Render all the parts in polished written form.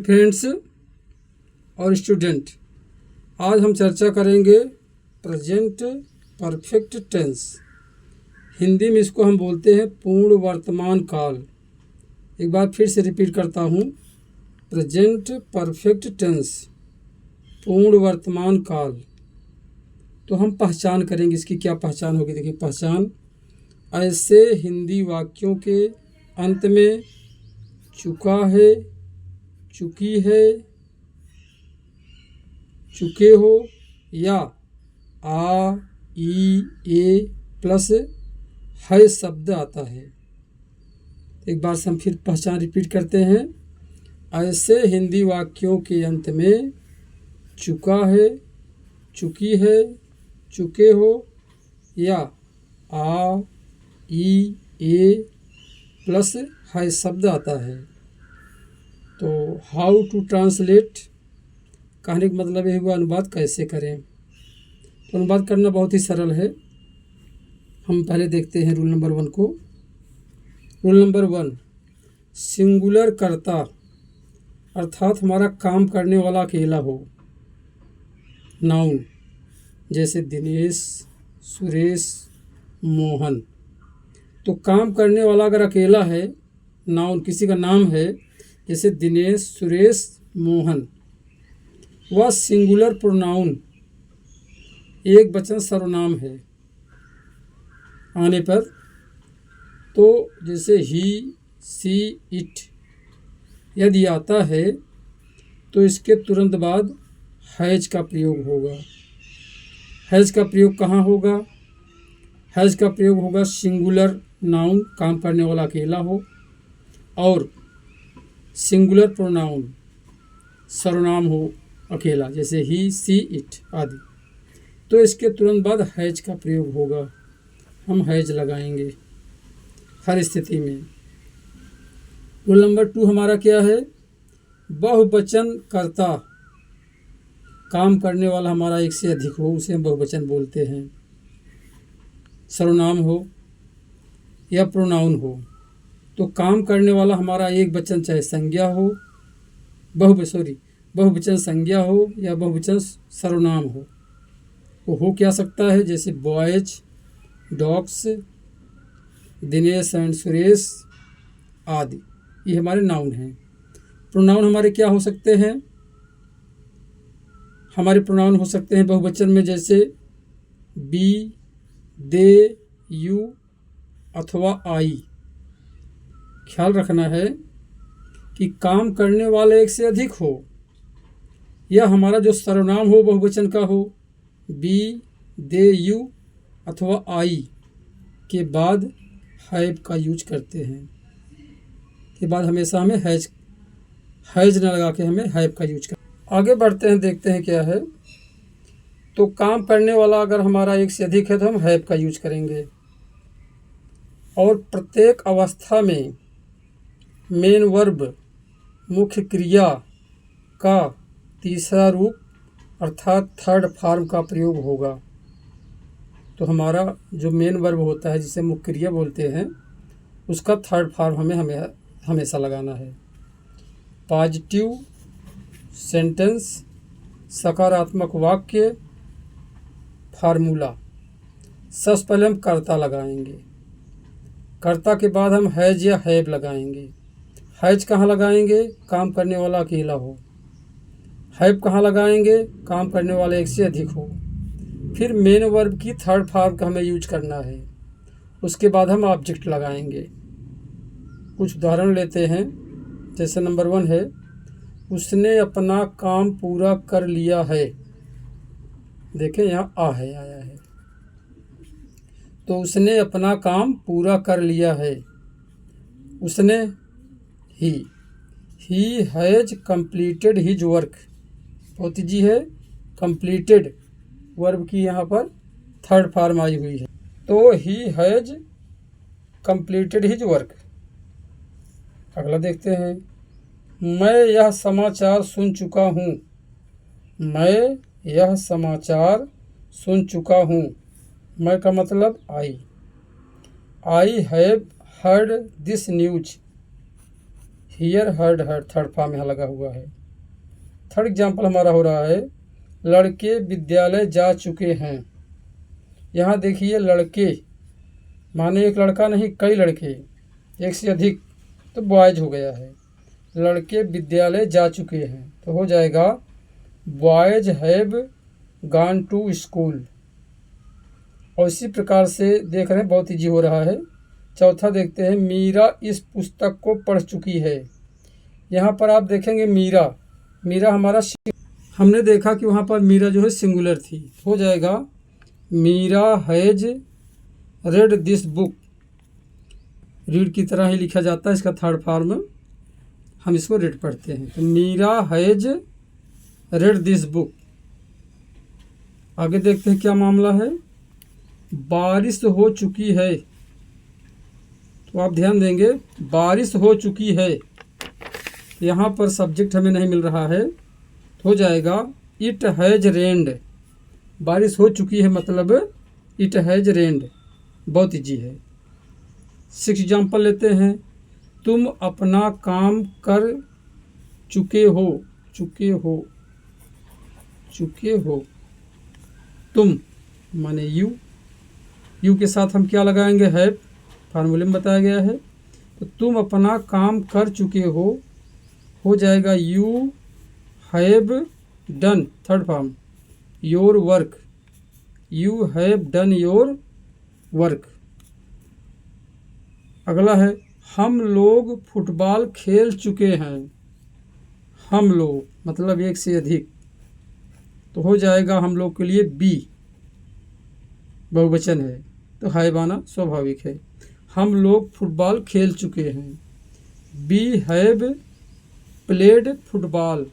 Friends और student, आज हम चर्चा करेंगे प्रेजेंट परफेक्ट टेंस। हिंदी में इसको हम बोलते हैं पूर्ण वर्तमान काल। एक बार फिर से रिपीट करता हूँ, प्रेजेंट परफेक्ट टेंस, पूर्ण वर्तमान काल। तो हम पहचान करेंगे, इसकी क्या पहचान होगी। देखिए पहचान, ऐसे हिंदी वाक्यों के अंत में चुका है, चुकी है, चुके हो या आ, ई, ए प्लस है शब्द आता है। एक बार से हम फिर पहचान रिपीट करते हैं। ऐसे हिंदी वाक्यों के अंत में चुका है, चुकी है, चुके हो या आ, ई, ए प्लस है शब्द आता है। तो हाउ टू ट्रांसलेट, कहने का मतलब ये हुआ अनुवाद कैसे करें। तो अनुवाद करना बहुत ही सरल है। हम पहले देखते हैं रूल नंबर 1 को। रूल नंबर 1, सिंगुलर कर्ता अर्थात हमारा काम करने वाला अकेला हो। नाउन जैसे दिनेश, सुरेश, मोहन। तो काम करने वाला अगर अकेला है, नाउन किसी का नाम है, जैसे दिनेश, सुरेश, मोहन, वह सिंगुलर प्रोनाउन एक वचन सर्वनाम है आने पर। तो जैसे ही, सी, इट यदि आता है तो इसके तुरंत बाद हैज का प्रयोग होगा। हैज का प्रयोग कहाँ होगा? हैज का प्रयोग होगा सिंगुलर नाउन, काम करने वाला अकेला हो, और सिंगुलर प्रोनाउन सर्वनाम हो अकेला, जैसे ही, सी, इट आदि। तो इसके तुरंत बाद हैज का प्रयोग होगा। हम हैज लगाएंगे हर स्थिति में। रूल नंबर 2 हमारा क्या है? बहुवचन कर्ता, काम करने वाला हमारा एक से अधिक हो, उसे हम बहुवचन बोलते हैं। सर्वनाम हो या प्रोनाउन हो, तो काम करने वाला हमारा एक वचन चाहे संज्ञा हो, बहुवचन संज्ञा हो या बहुवचन सर्वनाम हो। वो हो क्या सकता है? जैसे boys, dogs, Dinesh and Suresh आदि, ये हमारे नाउन हैं। प्रोनाउन हमारे क्या हो सकते हैं? हमारे प्रोनाउन हो सकते हैं बहुवचन में, जैसे बी, दे, यू अथवा आई। ख्याल रखना है कि काम करने वाले एक से अधिक हो या हमारा जो सर्वनाम हो बहुवचन का हो, बी, दे, यू अथवा आई के बाद हैव का यूज करते हैं। के बाद हमेशा हमें हैज न लगा के हमें हैव का यूज कर। आगे बढ़ते हैं, देखते हैं क्या है। तो काम करने वाला अगर हमारा एक से अधिक है तो हम हैव का यूज करेंगे। और प्रत्येक अवस्था में मेन वर्ब, मुख्य क्रिया का तीसरा रूप अर्थात थर्ड फॉर्म का प्रयोग होगा। तो हमारा जो मेन वर्ब होता है, जिसे मुख्य क्रिया बोलते हैं, उसका थर्ड फॉर्म हमें हमेशा लगाना है। पॉजिटिव सेंटेंस, सकारात्मक वाक्य, फार्मूला। सबसे पहले हम कर्ता लगाएंगे। कर्ता के बाद हम हैज या हैव लगाएंगे। हैज कहाँ लगाएंगे? काम करने वाला अकेला हो। हैव कहाँ लगाएंगे? काम करने वाला एक से अधिक हो। फिर मेन वर्ब की थर्ड फॉर्म का हमें यूज करना है। उसके बाद हम ऑब्जेक्ट लगाएंगे। कुछ उदाहरण लेते हैं, जैसे नंबर 1 है, उसने अपना काम पूरा कर लिया है। देखें यहाँ आ है, आया है। तो उसने अपना काम पूरा कर लिया है। उसने, he has completed his work. बहुत जी है, कंप्लीटेड वर्ब की यहाँ पर थर्ड फॉर्म आई हुई है। तो he has completed his work. अगला देखते हैं, मैं यह समाचार सुन चुका हूँ। मैं यह समाचार सुन चुका हूँ। मैं का मतलब I have heard this news. Here heard heard third form यहाँ लगा हुआ है। थर्ड एग्जाम्पल हमारा हो रहा है लड़के विद्यालय जा चुके हैं। यहाँ देखिए लड़के माने एक लड़का नहीं कई लड़के, एक से अधिक, तो बॉयज हो गया है। लड़के विद्यालय जा चुके हैं तो हो जाएगा boys have gone to school. और इसी प्रकार से देख रहे हैं बहुत ईजी हो रहा है। चौथा देखते हैं मीरा इस पुस्तक को पढ़ चुकी है। यहाँ पर आप देखेंगे मीरा हमारा हमने देखा कि वहाँ पर मीरा जो है सिंगुलर थी, हो जाएगा Meera has read this book. Read की तरह ही लिखा जाता है, इसका थर्ड फॉर्म हम इसको रेड पढ़ते हैं। तो Meera has read this book. आगे देखते हैं क्या मामला है। बारिश हो चुकी है, तो आप ध्यान देंगे बारिश हो चुकी है, यहाँ पर सब्जेक्ट हमें नहीं मिल रहा है, तो हो जाएगा इट हैज रेन्ड। बारिश हो चुकी है मतलब इट हैज रेन्ड। बहुत ईजी है। 6 एग्जाम्पल लेते हैं। तुम अपना काम कर चुके हो। तुम माने यू के साथ हम क्या लगाएंगे हैव, फार्मूले में बताया गया है। तो तुम अपना काम कर चुके हो जाएगा you have done, third form your work. You have done your work. अगला है हम लोग फुटबॉल खेल चुके हैं। हम लोग मतलब एक से अधिक, तो हो जाएगा हम लोग के लिए बी, बहुवचन है तो हैव आना स्वाभाविक है। हम लोग फुटबॉल खेल चुके हैं। We have played football.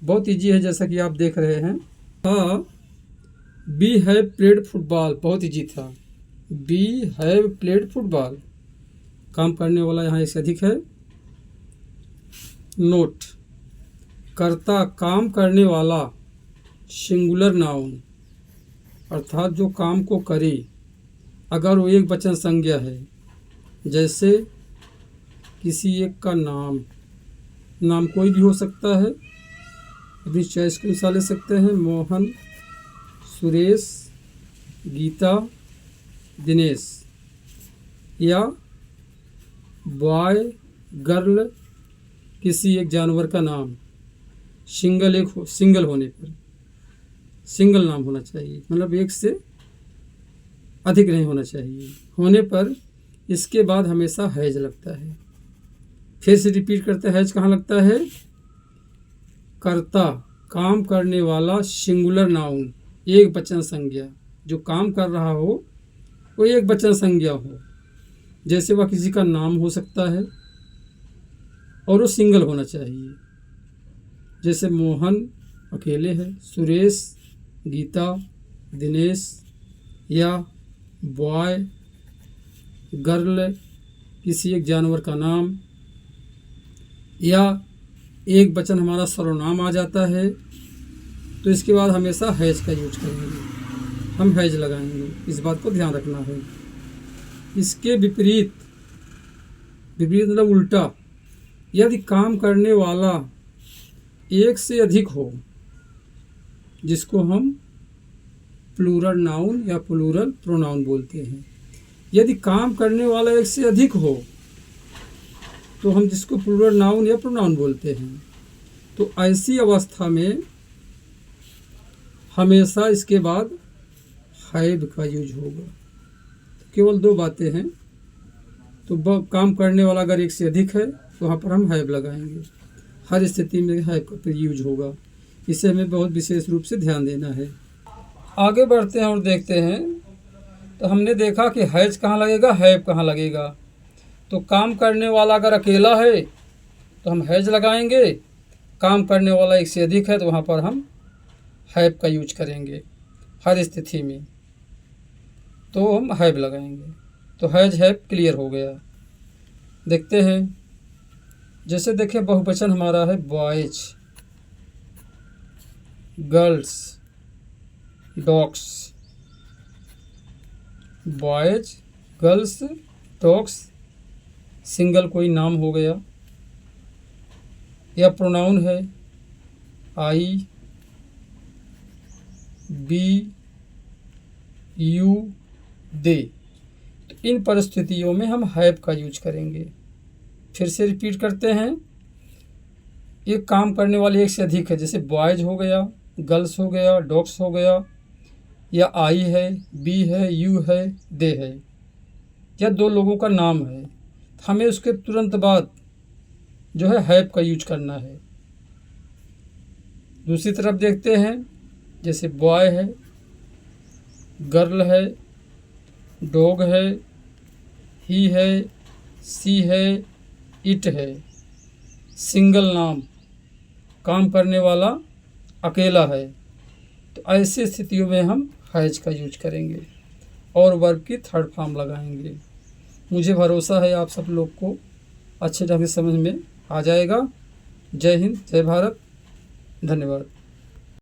बहुत इजी है जैसा कि आप देख रहे हैं। हाँ, बी हैव प्लेड फुटबॉल बहुत इजी था। We have played football. काम करने वाला यहाँ एक से अधिक है। नोट, कर्ता काम करने वाला सिंगुलर नाउन, अर्थात जो काम को करे, अगर वो एक वचन संज्ञा है, जैसे किसी एक का नाम कोई भी हो सकता है, अपनी चॉइस के अनुसार ले सकते हैं। मोहन, सुरेश, गीता, दिनेश, या बॉय, गर्ल, किसी एक जानवर का नाम, सिंगल होने पर, सिंगल नाम होना चाहिए, मतलब एक से अधिक नहीं होना चाहिए। होने पर इसके बाद हमेशा हैज लगता है। फिर से रिपीट करते हैं, हैज कहाँ लगता है? कर्ता, काम करने वाला सिंगुलर नाउन, एक वचन संज्ञा, जो काम कर रहा हो वो एक वचन संज्ञा हो, जैसे वह किसी का नाम हो सकता है और वो सिंगल होना चाहिए, जैसे मोहन अकेले है, सुरेश, गीता, दिनेश, या बॉय, गर्ल, किसी एक जानवर का नाम, या एक वचन हमारा सर्वनाम आ जाता है, तो इसके बाद हमेशा हैज का यूज करेंगे, हम हैज लगाएंगे। इस बात को ध्यान रखना है। इसके विपरीत मतलब उल्टा, यदि काम करने वाला एक से अधिक हो, जिसको हम प्लूरल नाउन या प्लूरल प्रोनाउन बोलते हैं, यदि काम करने वाला एक से अधिक हो तो हम जिसको प्लूरल नाउन या प्रोनाउन बोलते हैं, तो ऐसी अवस्था में हमेशा इसके बाद हैव का यूज होगा। केवल 2 बातें हैं, तो काम करने वाला अगर एक से अधिक है तो वहाँ पर हम हैव लगाएंगे। हर स्थिति में हैव का यूज होगा। इसे हमें बहुत विशेष रूप से ध्यान देना है। आगे बढ़ते हैं और देखते हैं। तो हमने देखा कि हैज कहाँ लगेगा, हैव कहाँ लगेगा। तो काम करने वाला अगर अकेला है तो हम हैज लगाएंगे, काम करने वाला एक से अधिक है तो वहाँ पर हम हैव का यूज करेंगे हर स्थिति में, तो हम हैव लगाएंगे। तो हैज हैव क्लियर हो गया। देखते हैं, जैसे देखें बहुवचन हमारा है boys, girls, dogs, boys, girls, dogs, single कोई नाम हो गया, या प्रोनाउन है आई बी यू दे, तो इन परिस्थितियों में हम हैव का यूज करेंगे। फिर से रिपीट करते हैं। एक काम करने वाले एक से अधिक है, जैसे बॉयज हो गया, गर्ल्स हो गया, डॉग्स हो गया, या आई है, बी है, यू है, दे है, या दो लोगों का नाम है, हमें उसके तुरंत बाद जो है हैव का यूज करना है। दूसरी तरफ देखते हैं, जैसे बॉय है, गर्ल है, डॉग है, ही है, सी है, इट है, सिंगल नाम, काम करने वाला अकेला है, तो ऐसी स्थितियों में हम हैज का यूज करेंगे और वर्ब की थर्ड फॉर्म लगाएंगे। मुझे भरोसा है आप सब लोग को अच्छे ढंग से समझ में आ जाएगा। जय हिंद, जय भारत, धन्यवाद।